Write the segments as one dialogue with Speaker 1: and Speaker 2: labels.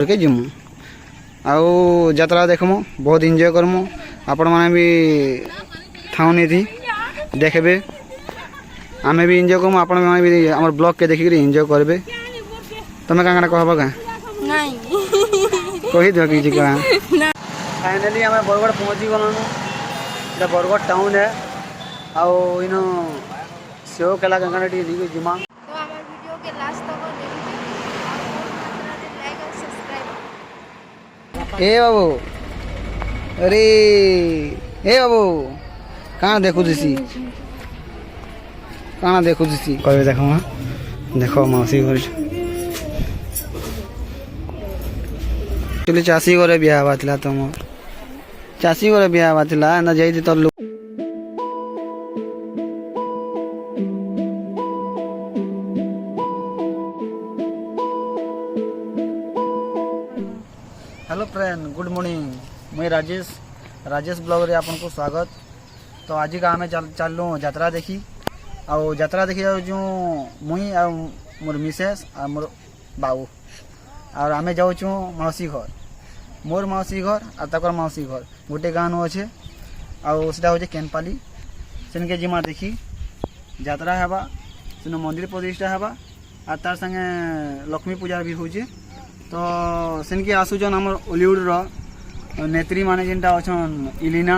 Speaker 1: के जिमु आउ यात्रा देखमु बहुत एंजॉय करमु आपण माने भी थाउनी थी देखबे आमे भी एंजॉय करमु आपण माने भी हमर ब्लॉग के देखि एंजॉय करबे तमे कांगना कहबा का
Speaker 2: नहीं
Speaker 1: कहि दो कि का फाइनली हमें बरगढ़ पहुंची गलनु एटा बरगढ़ टाउन है आउ इनो सेव केला कांगना टी दी जिमा
Speaker 2: तो हमारे वीडियो के लास्ट तक देखिए लाइक और सब्सक्राइब
Speaker 1: ए बाबू अरे ए बाबू कहाँ देखु दिसी कहाँ देखु दिसी कहे देख देखो मौसी घर एक्चुअली चाषी घरे बिहा हवा थिला तुम चाषी घरे बिहा हवा थिला ना जाई तो लोग हेलो फ्रेंड गुड मॉर्निंग मुई राजेश ब्लॉग रे आपन को स्वागत। तो आज का आमे चलू यात्रा देखी आउ यात्रा देखी जो मुई आ मोर मिसेस आ मोर बाबू और आमे जाऊँ मौसी घर मोर मौसी घर आ तकर मौसी घर गोटे गाँव अच्छे आउटा हूँ केनपाली सेनके जिमा देखी यात्रा हेबा सेन मंदिर प्रतिष्ठा हेबा आ तार संगे लक्ष्मी पूजा भी होचे। तो सेनके आसुचन आम हॉलीवुड नेत्री माने जेनटा अछन इलिना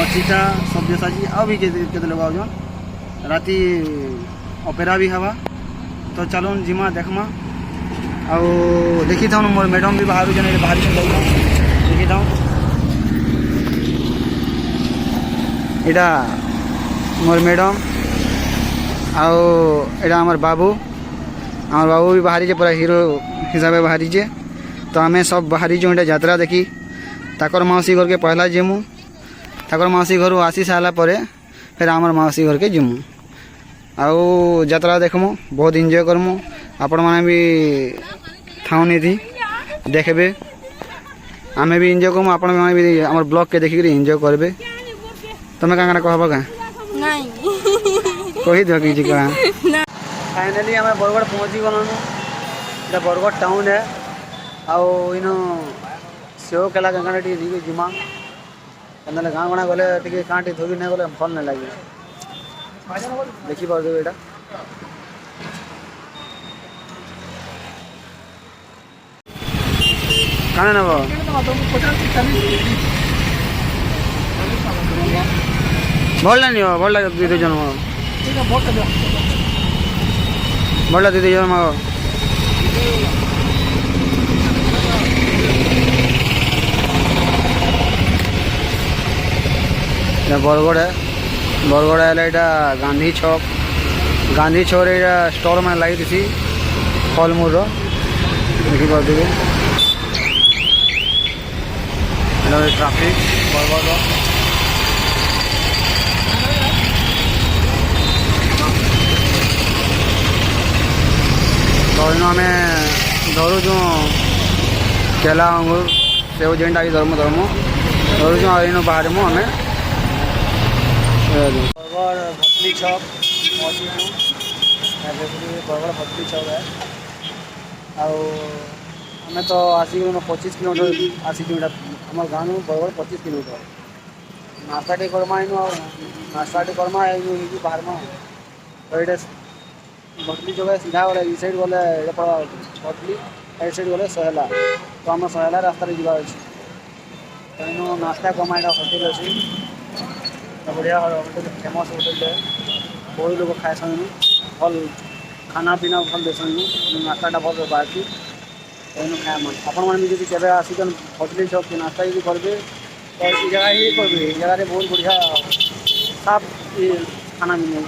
Speaker 1: अर्चिता सब्यसाची आ भी केते लोग आउछन राती ऑपेरा भी हवा। तो चलून जिमा देखमा आउ देखी था मोर मैडम भी बाहर जन बाहर देखी था इटा मोर मैडम आउ एटा हमार बाबू भी बाहरी पूरा हीरो हिसाब से बाहरी चे। तो आमे सब बाहरी जो यात्रा देखी ताकर मौसी घर के पहला जिमु ताकर मौसी घर आसी सारा परे फिर आमर मौसी घर के जिमु आउ यात्रा देखमु बहुत एंजॉय करमु आपण माने भी थाउनी थी देखबे आमे भी एंजॉय करमु आपण माने भी हमर ब्लॉग के देखि एंजॉय करबे तमे कांगना कहबा का
Speaker 2: नहीं
Speaker 1: कहि दो कि का फाइनली हमें बरगढ़ पहुंची गलनु एटा बरगढ़ टाउन है आउ इनो सेव केला कांगना टी दी जिमा कनले गाँ गणा गले टिके कांटी धोबी नहीं गले भल नहीं लगे देखी पार एटा काने नब भल नहीं भल दीदी जन भल दीदी जन माग बरगढ़ है बरगढ़ है गांधी छक स्टॉल में लगी थी फलमूल देखी पारे ट्राफिक बरगढ़ तो इन आम धरू जो केला अंगूर सेव जेनटा भी धर्म धरू जो इन बाहर मु आम बरगढ़ भटली छक बरगढ़ भटली छक है आम तो आसिक 25 किलोमीटर आसिक आम गाँव बरगढ़ 25 किलोमीटर नास्ता टे करमा इन नास्ता टे करमा बाहर में तो ये भटली जगह सीधा गले ई साइड गले भटली ए साइड गले सहेला तो आम सहेला रास्ता जावार अच्छे तो इन नास्ता कमा यहाँ होटेल अच्छी बढ़िया होटेल फेमस होटेल है बहुत लोग खाए भल खाना पीना भल देसन नास्ता भल बाकी तो खाए मन आपण मैंने भी केवे आसिकन भटली छक नास्ता यदि करेंगे तो ये जगह ही करेंगे ये जगह बहुत बढ़िया साफ खाना मिले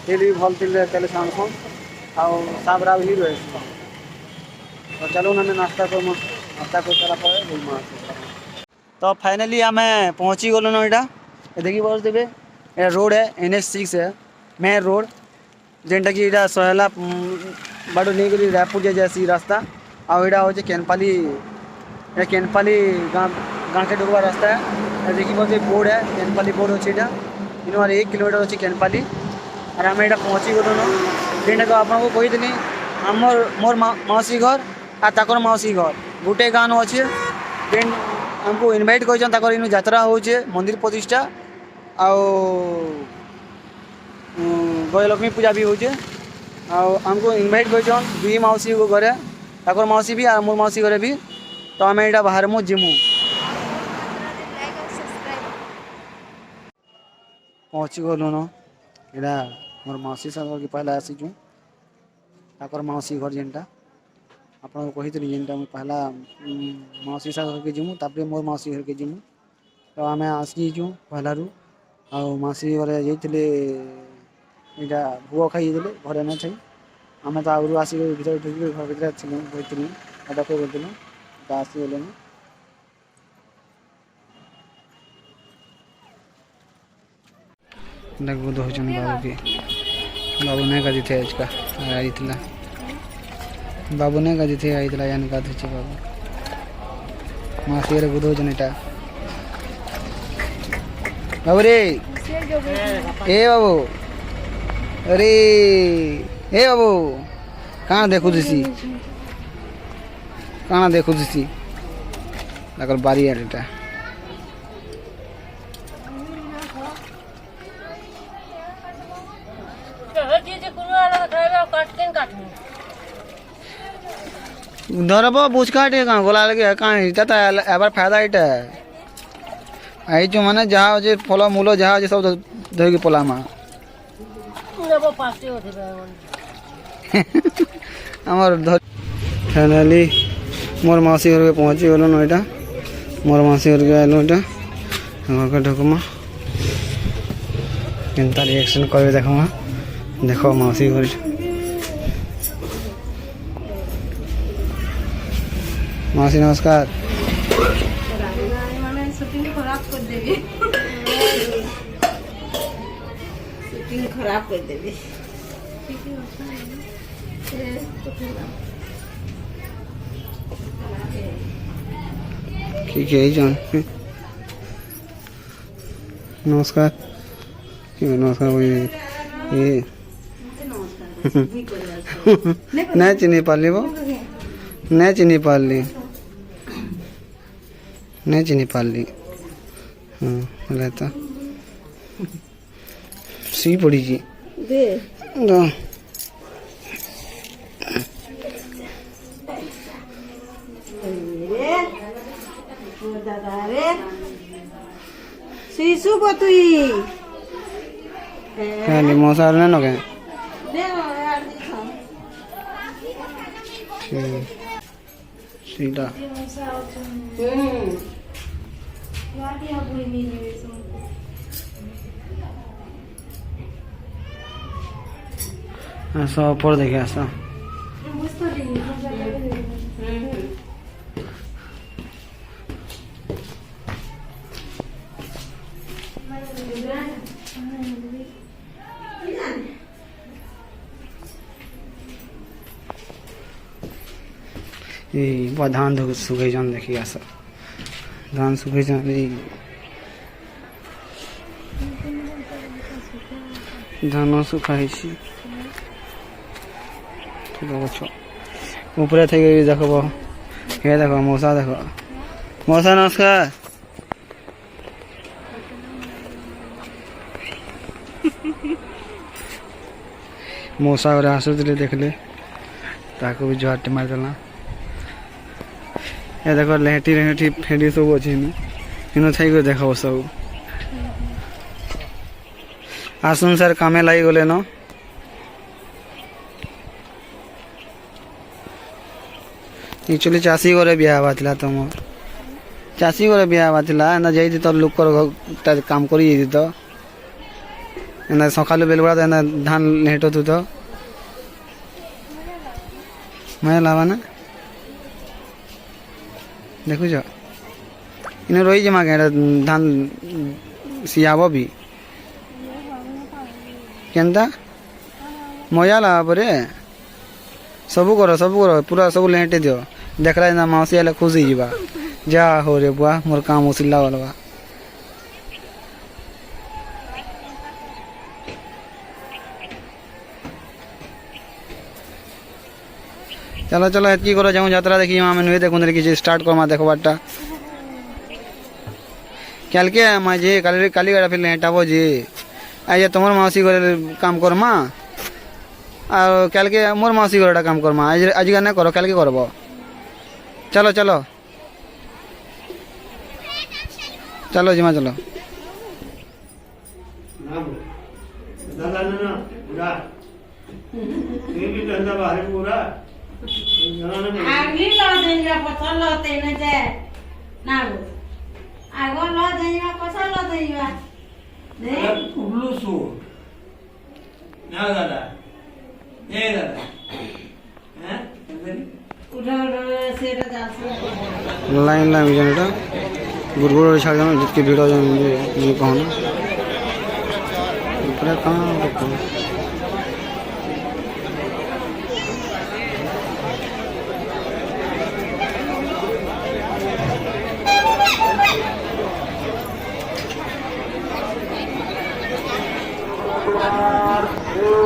Speaker 1: तेल भी भल तेल छाणसन आउ साबरा भी रहे। तो चलो ना नास्ता कर सारा तो फाइनली आम पहुँची गलु ना यहाँ देखी पार देवे ये रोड है NH6 है मेन रोड जेनटा कि यहाँ सहेला बाटू नहीं गली रायपुर जैसी रास्ता आउ यहाँ हूँ केनपाली गाँव के डुबा रास्ता है देखी पार बोर्ड है केनपाली बोर्ड अच्छे यहाँ इन 1 किलोमीटर अच्छी केनपाली और आम यहाँ पहुँची गलु जेनटा को आपको कही आमर मोर मौसी घर आ ताकर मौसी घर गोटे गाँव अच्छे जेन आमको इनभाइट कर इन यात्रा होचे मंदिर प्रतिष्ठा आओ गजलक्ष्मी पूजा भी होचे आमको इनभाइट कर दुई मौसी को घरे ताकर मौसी भी आ मोर मौसी घरे भी तो आम यहाँ बाहर मु जिमु
Speaker 2: लाइक और सब्सक्राइब
Speaker 1: पहुँची गलु न इला मोर मौसी सागर के पहला आसीचु ताकर मौसी घर जेनटा आपको कही जेनटा मुझे पहला मौसी सागर के जिमु तापर मोर मौसी घर के जिमु तो आम आसीचु पहलू आ मौसी घरे जाइए यहाँ भोग खाई घरे ना छे आम तो आगु आसिक भर घर भर थी डक करूँ आसीगले गुद हो बाबू की बाबू नहीं गाधी थे आज का आई बाबू नहीं गाधी थे आई यान गाधी बाबू मासी गुद हो बाबू रे ए बाबू अरे ए बाबू कहाँ देखु दिसी कहाँ देखु दिसी लगल बारी आटा धरब बुझ काटे कहाँ गोला लगे कहाँ इटा एबार फायदा इटा आई जो माने जहाँ जे फल मूल जहाँ जे सब धोके पलामा आमर फाइनाली मोर मौसी घर के पहुँची गलु न यहाँ मोर मौसी घर के आलु यहाँ घर के ढुकमा केनता रिएक्शन कर देखमा देखो मौसी घर मौसी नमस्कार
Speaker 3: शूटिंग खराब कर देवी शूटिंग खराब कर देवी
Speaker 1: ठीक है जान नमस्कार नमस्कार भाई ये नहीं चिन्ह पाली वो नहीं चिन्ह पाली नहीं चिन्ह पाली हाँ रहता सी पड़ी जी दो
Speaker 3: शिशु बतुई
Speaker 1: खाली मौसा नहीं न के सीधा ऐसा ऊपर देखे ऐसा ये धान सुखे जान देखिए ऐसा धान सुखे जान धान सुखाई ऊपर थे देखो ये देखो मौसा देखो मौसा नमस्कार मौसा और आसुले देखले ताको भी जुआटे मारदेला ये देखो लेहटी लेहटी फेडी सब अच्छे इन थी देख सब आसुन सर कामे लगी गले न एक्चुअली चाषी घरे बिहा हवा तुम चाषी घरे बिहा हवा एना जाइए तो लोक काम कर तो एना सका बेलबड़ा एना धान लेटू तो मैं लावा ना देखुच इन रही जमा के धान सियाब भी केनता मजा लगा परे सब कर पूरा सब लेटे दियो देखला ना मौसी आले खुश ही जा जा हो रे बुआ मोर काम उसिला वाला चलो चलो एतकी करो जाऊँ यात्रा देखी मैं नुहे देखूँ कि स्टार्ट करमा देखबारटा कल के माँ जी काली गाड़ा फिर लेटाबो जी आज तुम मौसी घर काम करमा और कल के मोर मौसी घर काम करमा आज ना करो कल के करब चलो चलो चलो जिमा चलो
Speaker 3: आगे लो देंगे पसंद होते न जाए ना वो आगो लो देंगे पसंद लो देंगे देख
Speaker 4: उल्लू सो ना दादा ये दादा हैं
Speaker 3: उधर से जासे
Speaker 1: लाइन लाइन जनटा गुड़गुड़ छाड़ जाना जितकी भीड़ हो जाए ये कहना ऊपर कहाँ रखो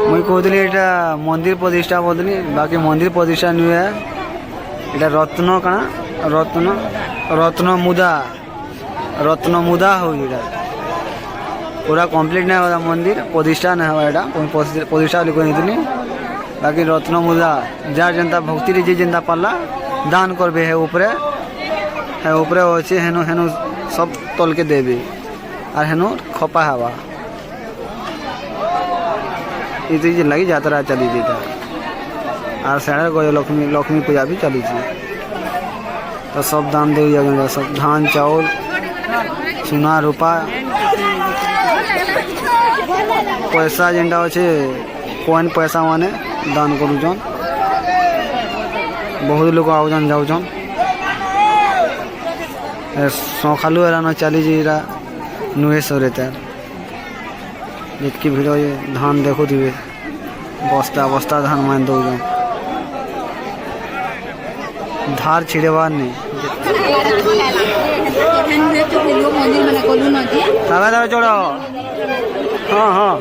Speaker 1: मुई कहली एटा मंदिर प्रतिष्ठा बोली बाकी मंदिर प्रतिष्ठा नुहे एटा रत्न कणा रत्न मुदा हो पूरा कंप्लीट नहीं होगा मंदिर प्रतिष्ठा नहीं होगा एटा प्रतिष्ठा बोली कही बाकी रत्न मुदा जार जनता भक्ति जी जनता पाला दान करबे है ऊपरे अच्छे हेनु हेनु सब तल के देवी और हेनु खपा हवा ये लगी यात्रा चली और साढ़े गए लक्ष्मी पूजा भी चली तो सब दान दे सब धान चाउल सोना रूपा पैसा जेनटा अच्छे कॉइन पैसा माने दान करुचन बहुत लोग आउन जाऊन सकालू एरान चली नुहेश्वर जितकी भीड़ ये धान देखो दिवे बस्ता बस्ता धान मान दो धार छिड़ेबार नहीं दादा दादा चढ़ो हाँ हाँ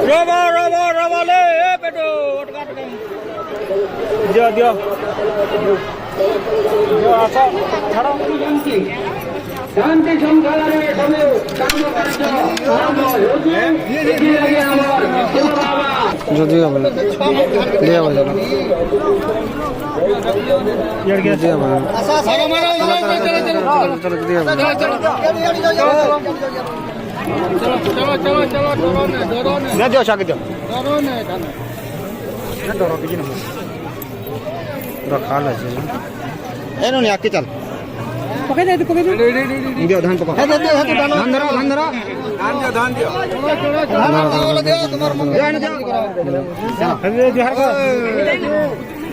Speaker 1: रोबो रोबो रोबो ले बेटो दियो दियो जो आसा छाड़ो शांति संसारे समय काम जो दिया बोला लिया बोला यार क्या दिया बोला चलो दिया बोला चलो ना दियो शाके दियो ना डरो किसी ना रखा ले चलो ए नो नहीं आके चल पकड़ दे दियो धान पकड़ धान धरो धान दियो तुम्हारे मन ध्यान दियो बिहार का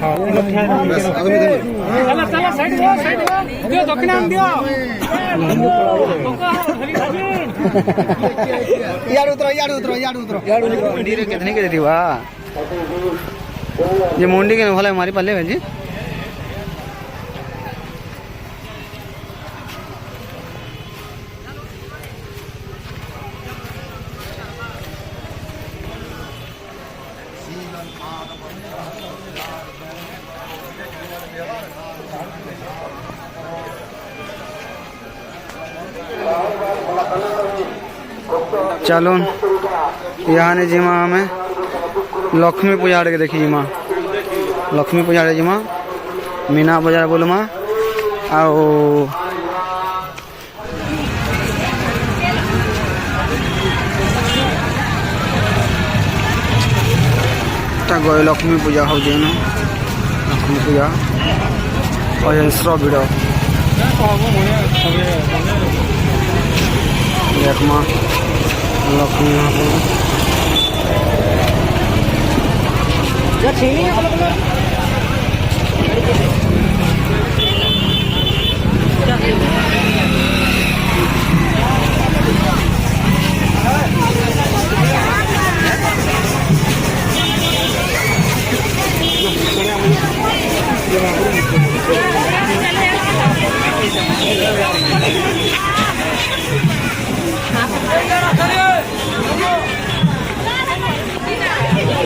Speaker 1: हां बस आदमी चला साइड दियो दक्षिणा दियो यार उतरो मंडी रे कितने के देती वा ये मंडी के भले हमारी पल्ले भेजी चलो यहाँ ने जिमा हमें लक्ष्मी पूजा के देखी जिमा लक्ष्मी पूजा जिमा मीना बाजार बोल माँ आओ गए लक्ष्मी पूजा हो लक्ष्मी पूजा और भिड़ देख माँ लक्ष्मी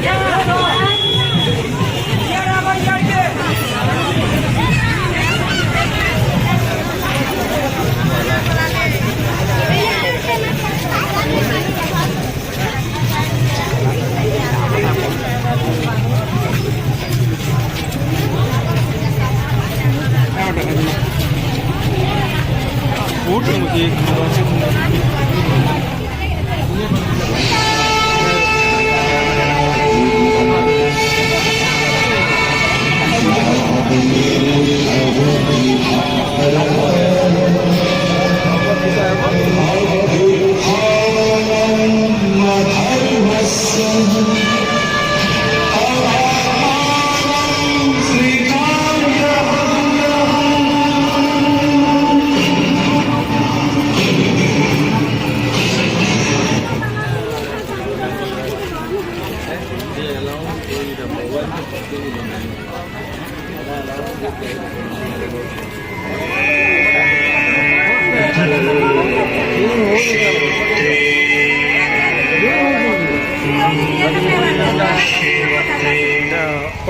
Speaker 2: Yeah.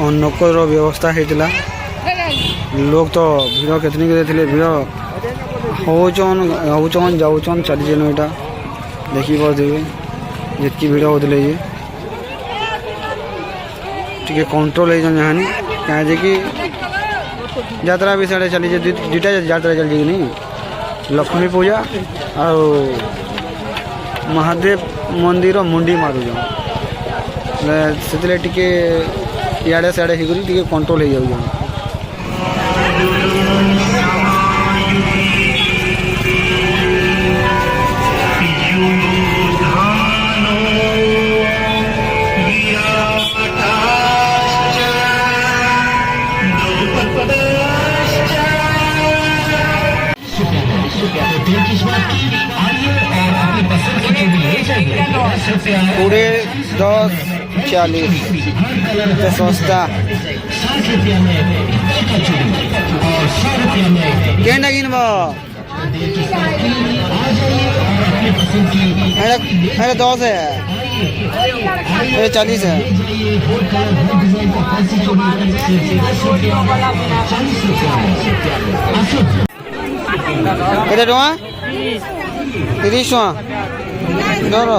Speaker 1: ଅନ୍ନକର ବ୍ୟବସ୍ଥା ହେଇଥିଲା ଲୋକ ତ ଭିଡ଼ କେତନି କେତେ ଥିଲେ ଭିଡ଼ ହଉଛନ୍ ଯାଉଛନ୍ ଚାଲିଛନ୍ ଏଇଟା ଦେଖିପାରୁଥିବେ ଯେତିକି ଭିଡ଼ ହଉଥିଲେ ଯେ ଟିକେ କଣ୍ଟ୍ରୋଲ ହେଇଛନ୍ ଯାହାନି କାଁ ଯେ କି ଯାତ୍ରା ବି ସିଆଡ଼େ ଚାଲିଛେ ଦୁଇଟା ଯାତ୍ରା ଚାଲିଛି କି ନାଇଁ ଲକ୍ଷ୍ମୀ ପୂଜା ଆଉ ମହାଦେବ ମନ୍ଦିର ମୁଣ୍ଡି ମାରୁଛନ୍ ସେଥିଲାଗି ଟିକେ ଇଆଡ଼େ ସିଆଡ଼େ ହେଇକରି ଟିକେ କଣ୍ଟ୍ରୋଲ ହେଇଯାଉଛନ୍। पूरे 10-40 सस्ता केंडा गिन अरे 10 है ये 40 है केते टका 30 टका दर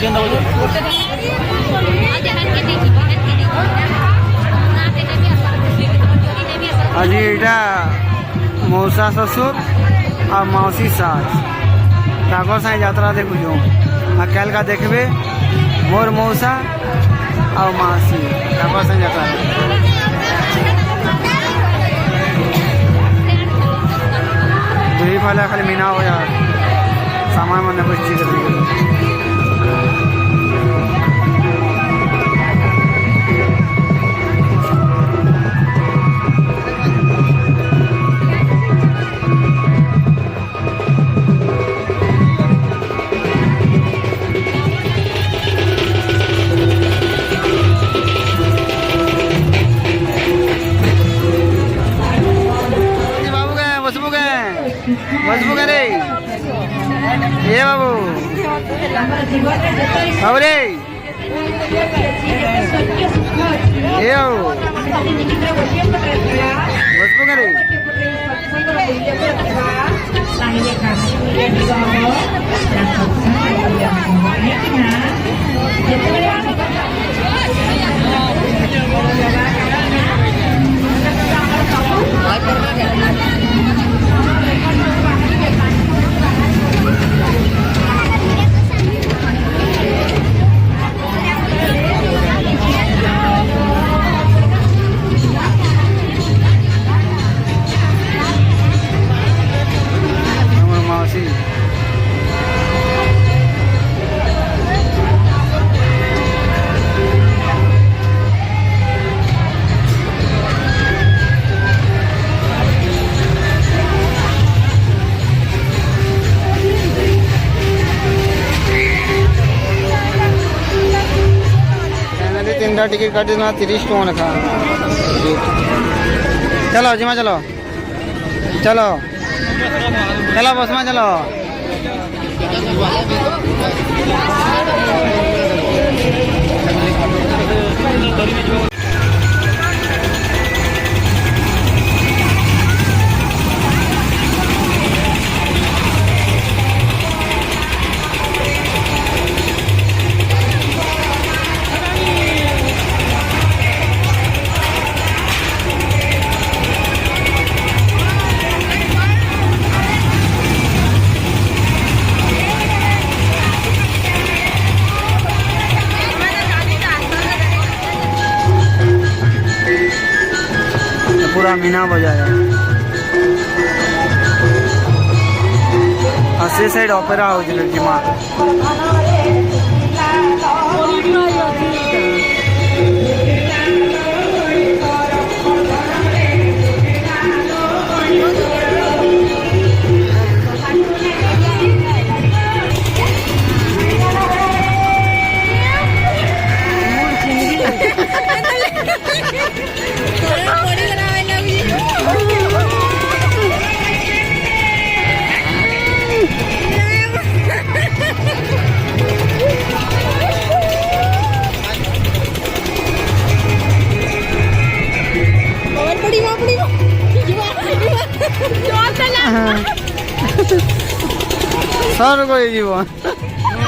Speaker 1: क्या करो आज एटा मौसा ससुर और मौसी सास ताकर साई यात्रा देखु जो आ कल का देखबे मोर मौसा और मासी ताकर साई यात्रा दुई फाले खाली मीना हो यार सामान मन कुछ चीज मजबूत रे ये बाबू बाबू रे ये मजबूत रे टिकट काट देना 30 टका रखा चलो जिमा चलो चलो चलो बस में चलो पूरा मीना बाजार है और से साइड ऑपेरा हाउस लड़की माँ सर को जीवन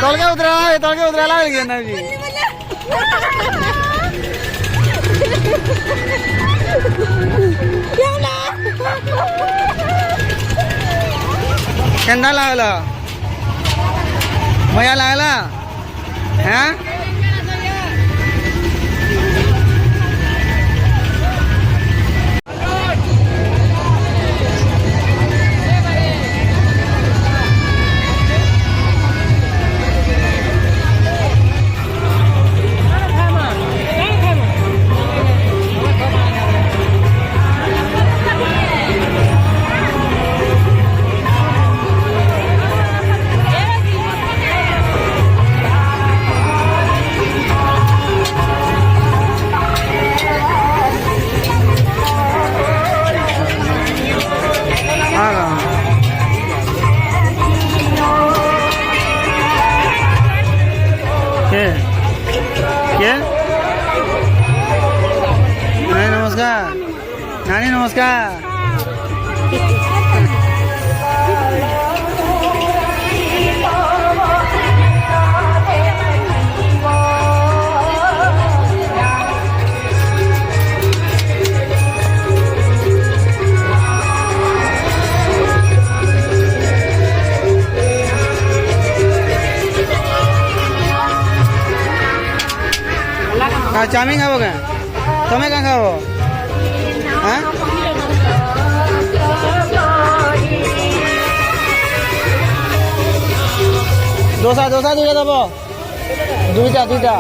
Speaker 1: तलके उतरा लग गया ना जी केंदा लागला मया लागला हैं नमस्कार नानी नमस्कार चाउमिन खाबो क्या तुम्हें क्या खाओ हाँ डोसा दुईटा दब दुईटा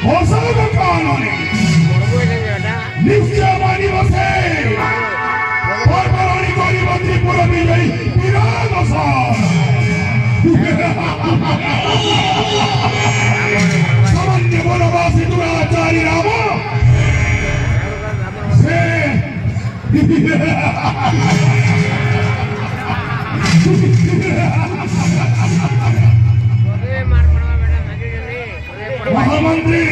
Speaker 5: অসাধু কাননে নিশ্চয় মানি বসে পরপরানি গরিব ত্রিপুরা বিজয়ী বিরাট সামান্য বনবাসী দুরাচারী রাম সে মহামন্ত্রী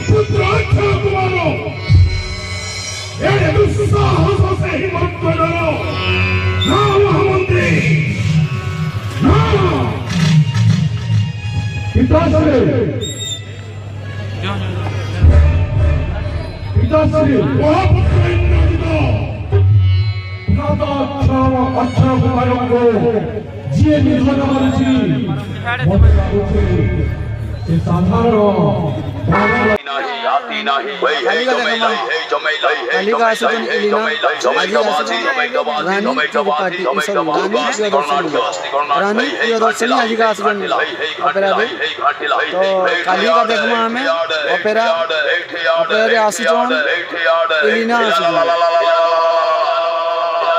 Speaker 5: পুত্র অক্ষয় কুমার এর দুঃসাহস সেই মন্ত্র না মহামন্ত্রী না পিতাশ্রী মহাপুত্র ইন্দ্রজিৎ অক্ষয় কুমারଙ୍କୁ ଯିଏ ନିଧନ କରିଛି ମୋତେ ଲାଗୁଛି ସେ ସାଧାରଣ
Speaker 1: रानी प्रियदर्शनी आज का आसुन ऑपेरा रे तो काली का देखमा हमें ऑपेरा ऑपेरा आसुन एलिना आसुन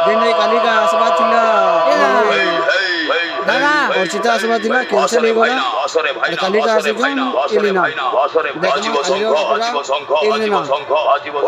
Speaker 1: दिन काली का आसबा थिला दादा और चिता आसबा थिला कैंसिल हो गया काली का आसुन एलिना देखमा